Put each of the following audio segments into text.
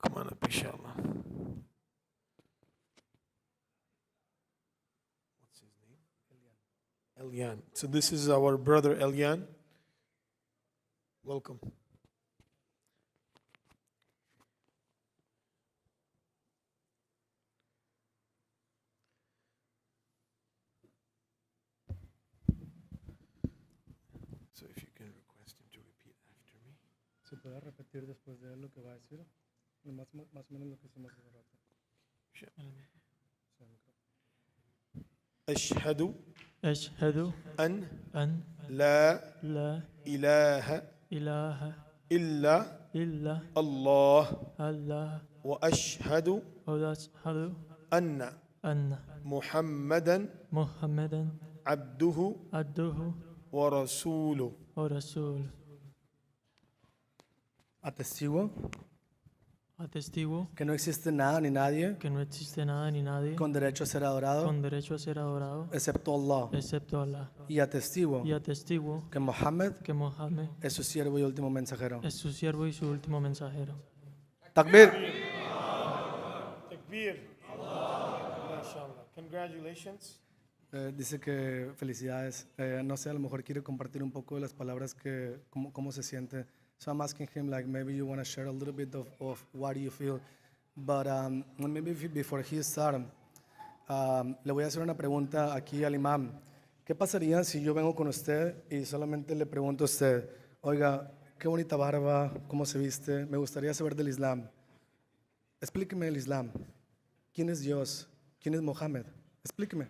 Come on up, inshallah. What's his name? Elian. So this is our brother Elian. Welcome. So if you can request him to repeat after me. Si puede repetir después de él lo que va a decir, más o menos lo que hicimos hace rato. أشهد أشهد أن أن لا لا إله إله إلا إلا الله الله وأشهد وأشهد أن أن محمدا محمدا عبده عبده ورسوله. ورسوله. Atestigo Atestigo que no existe nada ni nadie que no existe nada ni nadie con derecho a ser adorado con derecho a ser adorado excepto Allah. excepto Allah. Y atestigo Y atestigo que Mohammed que Mohammed es su siervo y último mensajero. es su siervo y su último mensajero. Takbir. Takbir. MashaAllah. Congratulations. Dice que felicidades. No sé, a lo mejor quiere compartir un poco de las palabras que, cómo se siente. So I'm asking him, like, maybe you want to share a little bit of what do you feel. But maybe before he starts, le voy a hacer una pregunta aquí al imam. ¿Qué pasaría si yo vengo con usted y solamente le pregunto a usted, oiga, qué bonita barba, cómo se viste, me gustaría saber del Islam? Explíqueme el Islam. ¿Quién es Dios? ¿Quién es Mohammed? Explíqueme.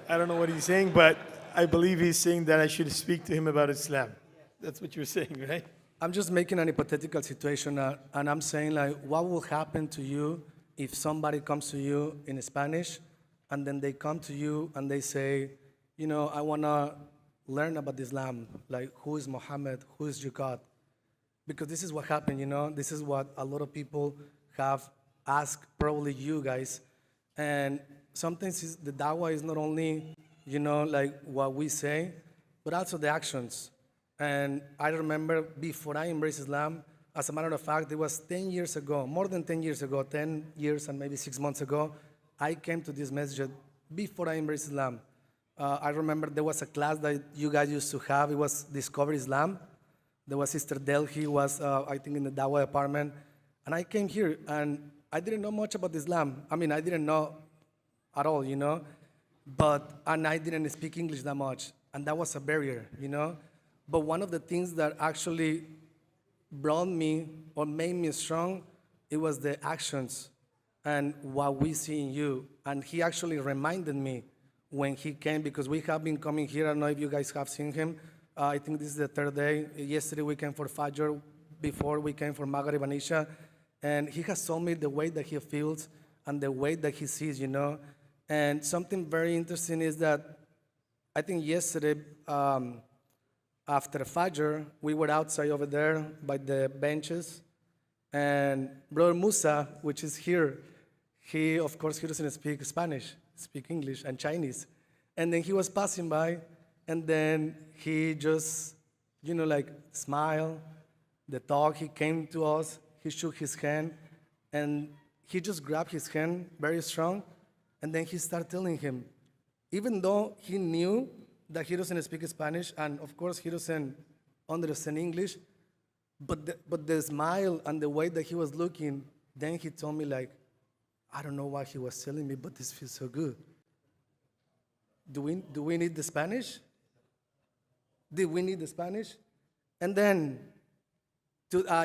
I don't know what he's saying, but I believe he's saying that I should speak to him about Islam. That's what you're saying, right? I'm just making an hypothetical situation, and I'm saying, like, what will happen to you if somebody comes to you in Spanish, and then they come to you and they say, you know, I want to learn about Islam, like, who is Muhammad, who is your God? Because this is what happened, you know, this is what a lot of people have asked, probably you guys, and sometimes the dawah is not only, you know, like what we say, but also the actions. And I remember before I embraced Islam, as a matter of fact, it was 10 years ago, more than 10 years ago, 10 years and maybe 6 months ago, I came to this masjid before I embraced Islam. I remember there was a class that you guys used to have. It was Discover Islam. There was Sister Delhi, was I think in the Dawah department. And I came here, and I didn't know much about Islam. I mean, I didn't know at all, you know. And I didn't speak English that much. And that was a barrier, you know. But one of the things that actually brought me or made me strong, it was the actions and what we see in you. And he actually reminded me when he came, because we have been coming here. I don't know if you guys have seen him. I think this is the third day. Yesterday we came for Fajr. Before we came for Maghrib and Isha. And he has told me the way that he feels and the way that he sees, you know. And something very interesting is that I think yesterday, after Fajr, we were outside over there by the benches. And Brother Musa, which is here, he, of course, he doesn't speak Spanish, speak English and Chinese. And then he was passing by, and then he just, you know, like smiled, the talk, he came to us, he shook his hand, and he just grabbed his hand very strong, and then he started telling him, even though he knew that he doesn't speak Spanish, and of course he doesn't understand English, but the smile and the way that he was looking, then he told me, like, I don't know what he was telling me, but this feels so good. Do we need the Spanish? Did we need the Spanish? And then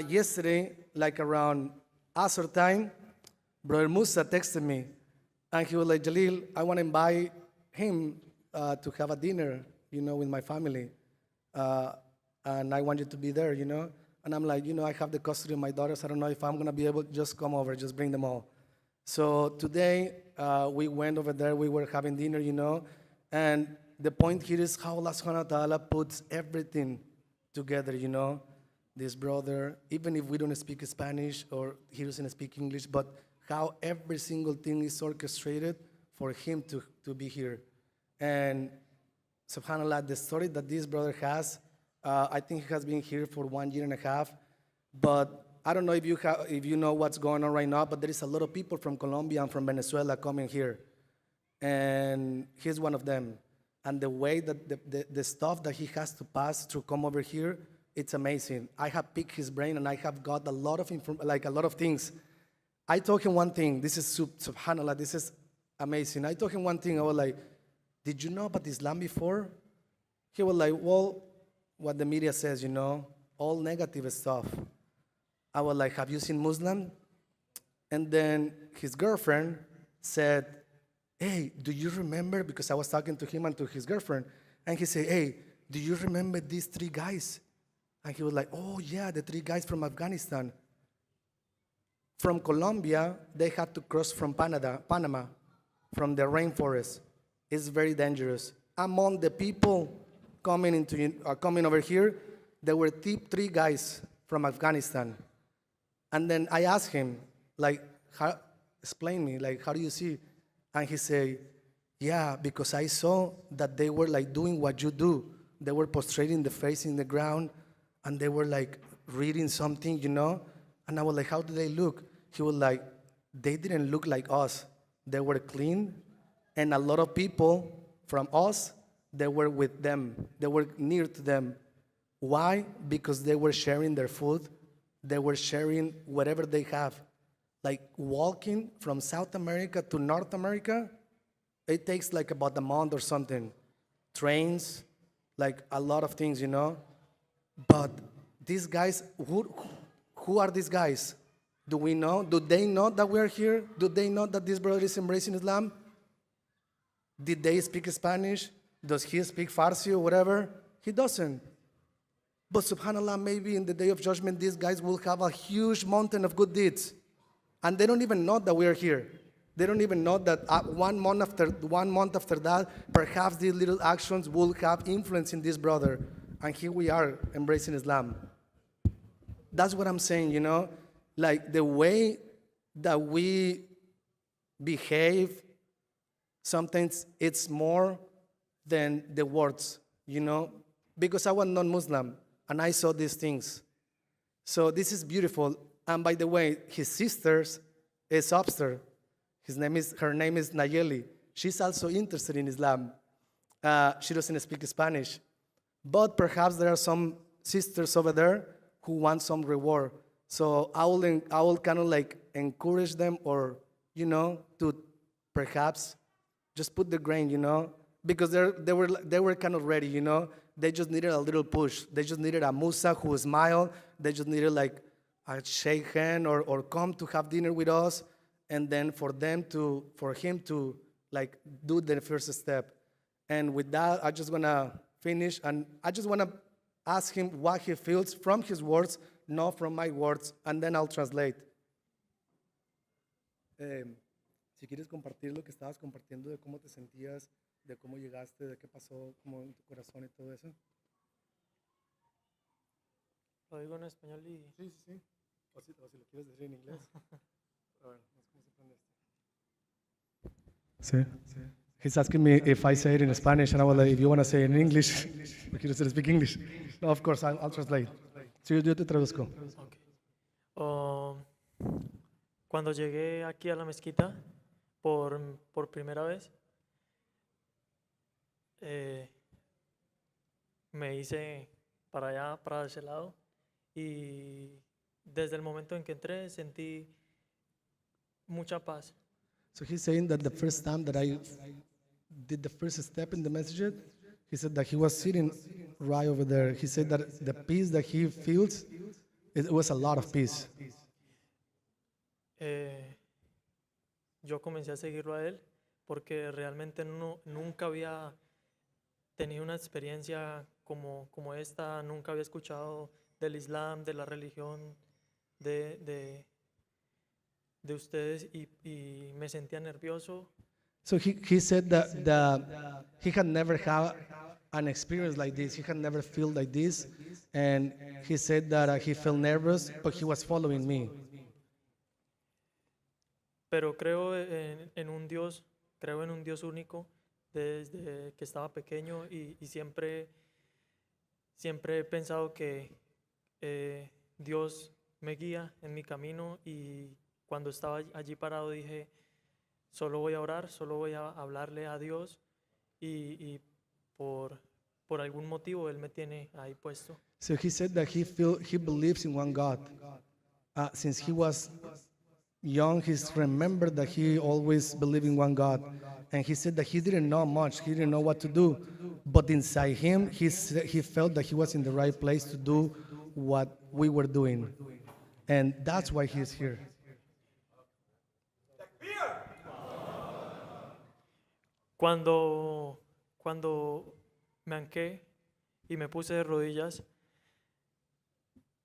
yesterday, like around Asr time, Brother Musa texted me, and he was like, Jalil, I want to invite him to have a dinner, you know, with my family. And I want you to be there, you know. And I'm like, you know, I have the custody of my daughters. I don't know if I'm going to be able to just come over, just bring them all. So today, we went over there. We were having dinner, you know. And the point here is how Allah subhanahu wa ta'ala puts everything together, you know. This brother, even if we don't speak Spanish or he doesn't speak English, but how every single thing is orchestrated for him to be here. And subhanAllah, the story that this brother has, I think he has been here for 1.5 years. But I don't know if you know what's going on right now, but there is a lot of people from Colombia and from Venezuela coming here. And he's one of them. And the way that the stuff that he has to pass to come over here, it's amazing. I have picked his brain and I have got a lot of a lot of things. I told him one thing. This is subhanallah. This is amazing. I told him one thing. I was like, "Did you know about Islam before?" He was like, "Well, what the media says, all negative stuff." I was like, "Have you seen Muslim?" And then his girlfriend said, "Hey, do you remember?" Because I was talking to him and to his girlfriend. And he said, "Hey, do you remember these 3 guys?" And he was like, "Oh, yeah, the 3 guys from Afghanistan." From Colombia, they had to cross from Panama, from the rainforest. It's very dangerous. Among the people coming over here, there were 3 guys from Afghanistan. And then I asked him, explain me, how do you see? And he said, "Yeah, because I saw that they were doing what you do. They were prostrating the face in the ground, and they were reading something, And I was like, "How do they look?" He was like, "They didn't look like us. They were clean, and a lot of people from us, they were with them. They were near to them. Why? Because they were sharing their food. They were sharing whatever they have. Walking from South America to North America, it takes about a month or something. Trains, a lot of things, But these guys, who are these guys? Do we know? Do they know that we're here? Do they know that this brother is embracing Islam? Did they speak Spanish? Does he speak Farsi or whatever? He doesn't. But subhanAllah, maybe in the day of judgment, these guys will have a huge mountain of good deeds. And they don't even know that we're here. They don't even know that 1 month after that, perhaps these little actions will have influence in this brother. And here we are embracing Islam. That's what I'm saying, the way that we behave, sometimes it's more than the words, Because I was non-Muslim and I saw these things. So this is beautiful. And by the way, his sister is upstairs. Her name is Nayeli. She's also interested in Islam. She doesn't speak Spanish. But perhaps there are some sisters over there who want some reward. So I will kind of encourage them or, to perhaps just put the grain, Because they were kind of ready, They just needed a little push. They just needed a Musa who smiled. They just needed a shake hand or come to have dinner with us, and then for him to do the first step. And with that, I just wanna finish, and I just wanna ask him what he feels from his words, not from my words, and then I'll translate. Si quieres compartir lo que estabas compartiendo de cómo te sentías, de cómo llegaste, de qué pasó, como en tu corazón y todo eso. Lo digo en español y... Sí. O si lo quieres decir en inglés. A ver, no sé cómo se prende esto. Sí. He's asking me if I say it in Spanish, and I was like, if you want to say it in English, or you still speak English. No, of course, I'll translate. Sí, yo te traduzco. Okay. Cuando llegué aquí a la mezquita por primera vez, me hice para allá, para ese lado, y desde el momento en que entré sentí mucha paz. So he's saying that the first time that I did the first step in the masjid, he said that he was sitting right over there. He said that the peace that he feels, it was a lot of peace. Yo comencé a seguirlo a él porque realmente nunca había tenido una experiencia como esta, nunca había escuchado del Islam, de la religión de ustedes y me sentía nervioso. So he said that he had never had an experience like this. He had never felt like this, and he said that he felt nervous, but he was following me. Pero creo en un Dios único desde que estaba pequeño y siempre he pensado que Dios me guía en mi camino y cuando estaba allí parado dije, solo voy a orar, solo voy a hablarle a Dios y por algún motivo Él me tiene ahí puesto. So he said that he believes in one God. Since he was young, he's remembered that he always believed in one God. And he said that he didn't know much, he didn't know what to do. But inside him, he felt that he was in the right place to do what we were doing. And that's why he's here. Cuando me anqué y me puse de rodillas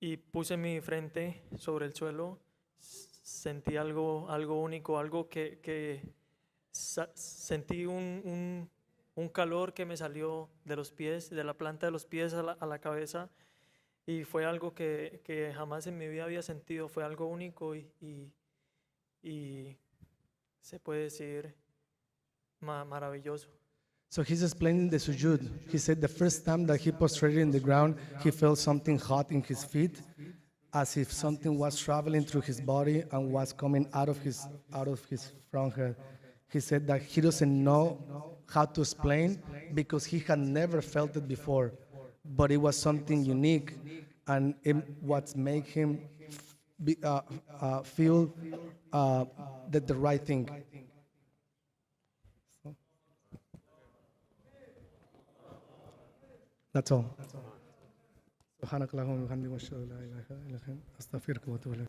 y puse mi frente sobre el suelo, sentí algo único, algo que sentí un calor que me salió de los pies, de la planta de los pies a la cabeza, y fue algo que jamás en mi vida había sentido, fue algo único y se puede decir maravilloso. So he's explaining the sujud. He said the first time that he prostrated in the ground, he felt something hot in his feet, as if something was traveling through his body and was coming out of his front head. He said that he doesn't know how to explain because he had never felt it before, but it was something unique, and it what made him feel that the right thing. That's all. سبحانك اللهم وبحمدك واشهد ان لا اله الا انت استغفرك واتوب اليك.